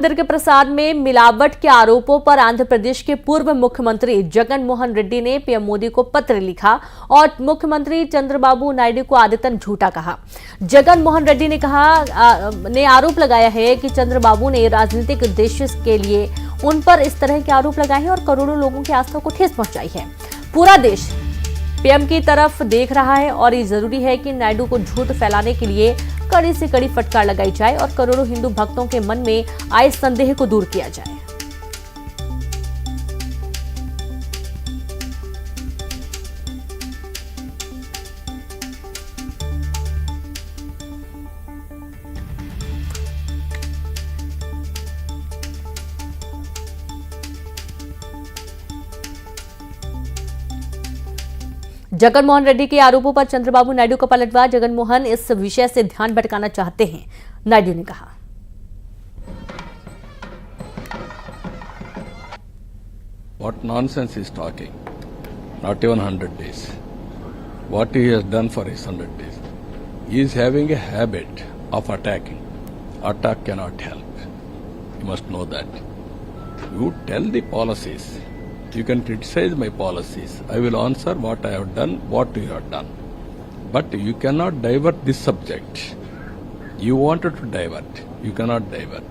मंदिर के प्रसाद में मिलावट के आरोपों पर आंध्र प्रदेश के पूर्व मुख्यमंत्री जगन मोहन रेड्डी ने पीएम मोदी को पत्र लिखा और मुख्यमंत्री चंद्रबाबू नायडू को आदतन झूठा कहा। जगन मोहन रेड्डी ने आरोप लगाया है कि चंद्रबाबू ने राजनीतिक उद्देश्य के लिए उन पर इस तरह के आरोप लगाए हैं और करोड़ों लोगों की आस्था को ठेस पहुंचाई है। पूरा देश पीएम की तरफ देख रहा है और ये जरूरी है कि नायडू को झूठ फैलाने के लिए कड़ी से कड़ी फटकार लगाई जाए और करोड़ों हिंदू भक्तों के मन में आए संदेह को दूर किया जाए। जगन मोहन रेड्डी के आरोपों पर चंद्रबाबू नायडू का पलटवार। जगन मोहन इस विषय से ध्यान भटकाना चाहते हैं, नायडू ने कहा। What nonsense he is talking? Not even 100 days. What he has done for his 100 days? He is having a habit of attacking. Attack cannot help. You must know that. You tell the policies. You can criticize my policies. I will answer what I have done, what you have done. But you cannot divert this subject. You wanted to divert. You cannot divert.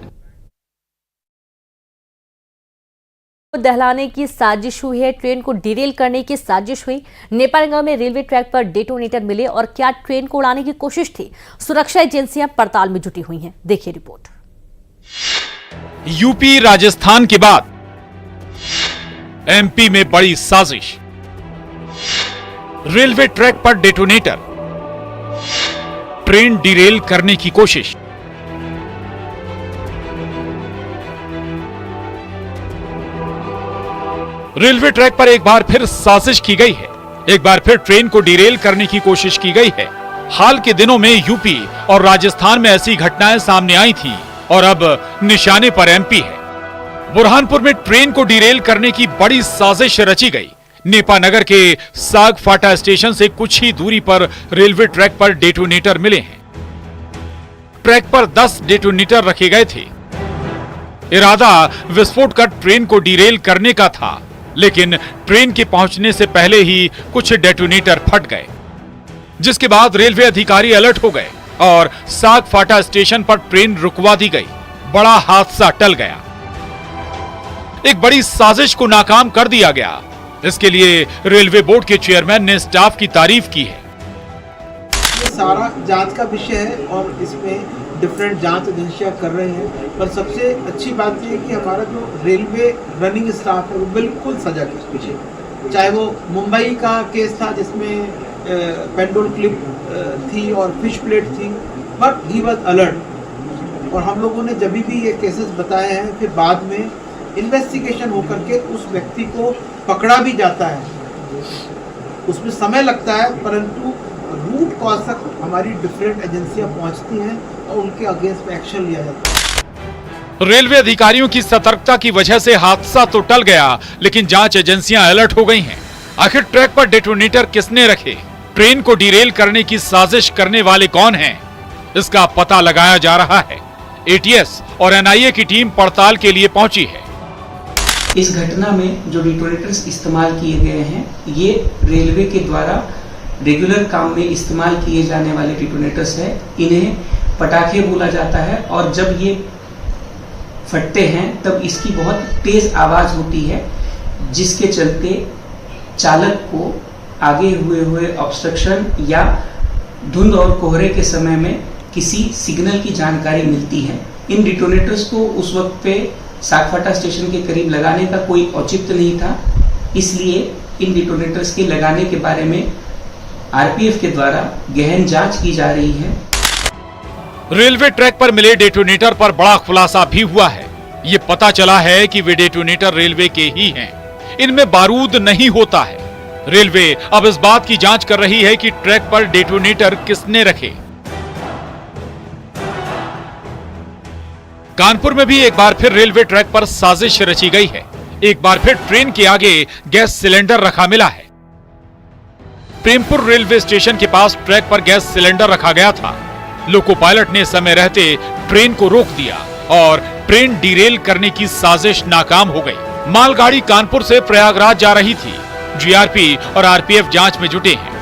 दहलाने की साजिश हुई है, train को Daryl करने की साजिश हुई। नेपालगंज में रेलवे ट्रैक पर डेटोनेटर मिले और क्या ट्रेन को उड़ाने की कोशिश थी? सुरक्षा एजेंसियां पड़ताल में जुटी हुई हैं। देखिए रिपोर्ट। यूपी राजस्थान के बाद एमपी में बड़ी साजिश। रेलवे ट्रैक पर डेटोनेटर, ट्रेन डिरेल करने की कोशिश। रेलवे ट्रैक पर एक बार फिर साजिश की गई है। एक बार फिर ट्रेन को डिरेल करने की कोशिश की गई है। हाल के दिनों में यूपी और राजस्थान में ऐसी घटनाएं सामने आई थी और अब निशाने पर एमपी है। बुरहानपुर में ट्रेन को डिरेल करने की बड़ी साजिश रची गई। नेपानगर के सागफाटा स्टेशन से कुछ ही दूरी पर रेलवे ट्रैक पर डेटोनेटर मिले हैं। ट्रैक पर 10 डेटोनेटर रखे गए थे। इरादा विस्फोट कर ट्रेन को डिरेल करने का था, लेकिन ट्रेन के पहुंचने से पहले ही कुछ डेटोनेटर फट गए, जिसके बाद रेलवे अधिकारी अलर्ट हो गए और सागफाटा स्टेशन पर ट्रेन रुकवा दी गई। बड़ा हादसा टल गया। एक बड़ी साजिश को नाकाम कर दिया गया। इसके लिए रेलवे बोर्ड के चेयरमैन ने स्टाफ की तारीफ की है। ये सारा जांच का विषय है और इसमें डिफरेंट जांच एजेंसियां कर रही हैं, पर सबसे अच्छी बात यह है कि हमारा जो रेलवे रनिंग स्टाफ है वो बिल्कुल सजग है इस पीछे। चाहे वो मुंबई का केस था जिसमें पेंडोल क्लिप थी और फिश प्लेट थी, बट ही वाज अलर्ट। और हम लोगों ने जब भी ये केसेस बताए हैं, फिर बाद में इन्वेस्टिगेशन होकर के उस व्यक्ति को पकड़ा भी जाता है। उसमें समय लगता है, परंतु रूट कॉज तक हमारी डिफरेंट एजेंसियां पहुंचती हैं और उनके अगेंस्ट में एक्शन लिया जाता है। रेलवे अधिकारियों की सतर्कता की वजह से हादसा तो टल गया, लेकिन जांच एजेंसियां अलर्ट हो गई हैं। आखिर ट्रैक पर डेटोनेटर किसने रखे? ट्रेन को डिरेल करने की साजिश करने वाले कौन हैं? इसका पता लगाया जा रहा है। एटीएस और एनआईए की टीम पड़ताल के लिए पहुंची है। इस घटना में जो डिटोनेटर्स इस्तेमाल किए गए हैं, ये रेलवे के द्वारा रेगुलर काम में इस्तेमाल किए जाने वाले डिटोनेटर्स हैं। इन्हें पटाखे बोला जाता है और जब ये फटते हैं तब इसकी बहुत तेज आवाज होती है, जिसके चलते चालक को आगे हुए ऑब्स्ट्रक्शन या धुंध और कोहरे के समय में किसी सिग्नल की जानकारी मिलती है। इन डिटोनेटर्स को उस वक्त पे सागफाटा स्टेशन के करीब लगाने का कोई औचित्य नहीं था, इसलिए इन डिटोनेटर्स के लगाने के बारे में आरपीएफ के द्वारा गहन जांच की जा रही है। रेलवे ट्रैक पर मिले डेटोनेटर पर बड़ा खुलासा भी हुआ है। ये पता चला है कि वे डेटोनेटर रेलवे के ही हैं। इनमें बारूद नहीं होता है। रेलवे अब इस बात की जांच कर रही है कि ट्रैक पर डेटोनेटर किसने रखे। कानपुर में भी एक बार फिर रेलवे ट्रैक पर साजिश रची गई है। एक बार फिर ट्रेन के आगे गैस सिलेंडर रखा मिला है। प्रेमपुर रेलवे स्टेशन के पास ट्रैक पर गैस सिलेंडर रखा गया था। लोको पायलट ने समय रहते ट्रेन को रोक दिया और ट्रेन डिरेल करने की साजिश नाकाम हो गई। मालगाड़ी कानपुर से प्रयागराज जा रही थी। जीआरपी और आरपीएफ जांच में जुटे हैं।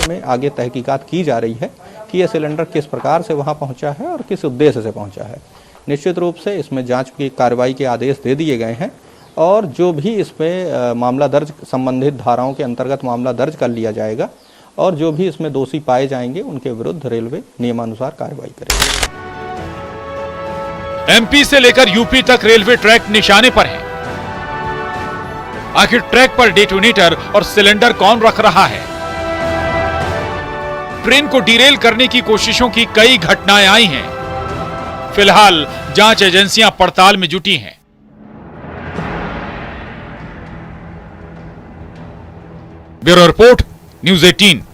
में आगे तहकीकात की जा रही है कि यह सिलेंडर किस प्रकार से वहां पहुंचा है और किस उद्देश्य से पहुंचा है। निश्चित रूप से इसमें जांच की कार्रवाई के आदेश दे दिए गए हैं और जो भी इसमें मामला दर्ज, संबंधित धाराओं के अंतर्गत मामला दर्ज कर लिया जाएगा और जो भी इसमें दोषी पाए जाएंगे उनके विरुद्ध रेलवे नियमानुसार कार्रवाई करेगी। एमपी से लेकर यूपी तक रेलवे ट्रैक निशाने पर है। आखिर ट्रैक पर डेटोनेटर और सिलेंडर कौन रख रहा है? ट्रेन को डिरेल करने की कोशिशों की कई घटनाएं आई हैं। फिलहाल जांच एजेंसियां पड़ताल में जुटी हैं। Bureau report, news 18।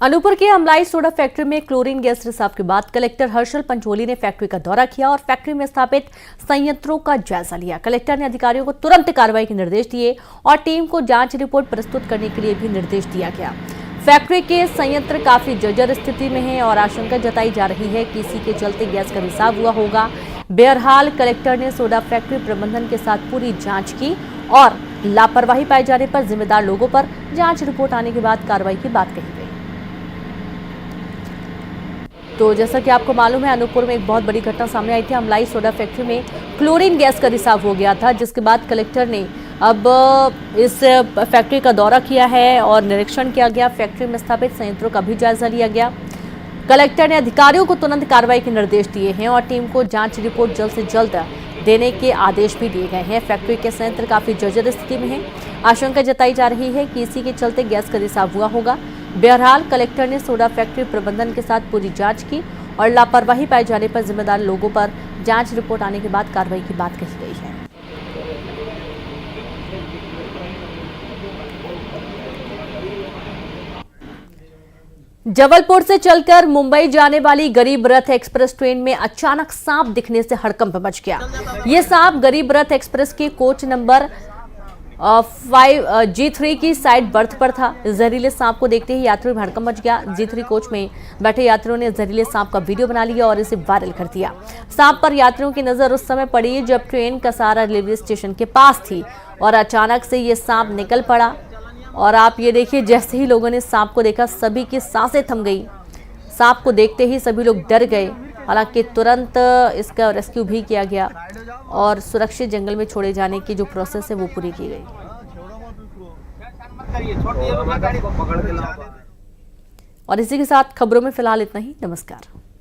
अनूपपुर की अमलाई सोडा फैक्ट्री में क्लोरीन गैस रिसाव के बाद कलेक्टर हर्षल पंचोली ने फैक्ट्री का दौरा किया और फैक्ट्री में स्थापित संयंत्रों का जायजा लिया। कलेक्टर ने अधिकारियों को तुरंत कार्रवाई के निर्देश दिए और टीम को जांच रिपोर्ट प्रस्तुत करने के लिए भी निर्देश दिया गया। फैक्ट्री के संयंत्र काफी जर्जर स्थिति में है और आशंका जताई जा रही है कि इसी के चलते गैस का रिसाव हुआ होगा। बहरहाल कलेक्टर ने सोडा फैक्ट्री प्रबंधन के साथ पूरी जांच की और लापरवाही पाए जाने पर जिम्मेदार लोगों पर जांच रिपोर्ट आने के बाद कार्रवाई की बात कही गई। तो जैसा कि आपको मालूम है, अनूपपुर में एक बहुत बड़ी घटना सामने आई थी। अमलाई सोडा फैक्ट्री में क्लोरीन गैस का रिसाव हो गया था, जिसके बाद कलेक्टर ने अब इस फैक्ट्री का दौरा किया है और निरीक्षण किया गया। फैक्ट्री में स्थापित संयंत्रों का भी जायजा लिया गया। कलेक्टर ने अधिकारियों को तुरंत कार्रवाई के निर्देश दिए हैं और टीम को जांच रिपोर्ट जल्द से जल्द देने के आदेश भी दिए गए हैं। फैक्ट्री के संयंत्र काफी जर्जर स्थिति में है। आशंका जताई जा रही है कि इसी के चलते गैस का रिसाव हुआ होगा। बहरहाल कलेक्टर ने सोडा फैक्ट्री प्रबंधन के साथ पूरी जांच की और लापरवाही पाए जाने पर जिम्मेदार लोगों पर जांच रिपोर्ट आने के बाद कार्रवाई की बात कही गई है। जबलपुर से चलकर मुंबई जाने वाली गरीब रथ एक्सप्रेस ट्रेन में अचानक सांप दिखने से हड़कंप मच गया। ये सांप गरीब रथ एक्सप्रेस के कोच नंबर 5G3 की साइड बर्थ पर था। जहरीले सांप को देखते ही यात्रियों में हड़कंप मच गया। G3 कोच में बैठे यात्रियों ने जहरीले सांप का वीडियो बना लिया और इसे वायरल कर दिया। सांप पर यात्रियों की नजर उस समय पड़ी जब ट्रेन कसारा रेलवे स्टेशन के पास थी और अचानक से ये सांप निकल पड़ा। और आप ये देखिए, जैसे ही लोगों ने सांप को देखा सभी की सांसें थम गई। सांप को देखते ही सभी लोग डर गए। हालांकि तुरंत इसका रेस्क्यू भी किया गया और सुरक्षित जंगल में छोड़े जाने की जो प्रोसेस है वो पूरी की गई। और इसी के साथ खबरों में फिलहाल इतना ही। नमस्कार।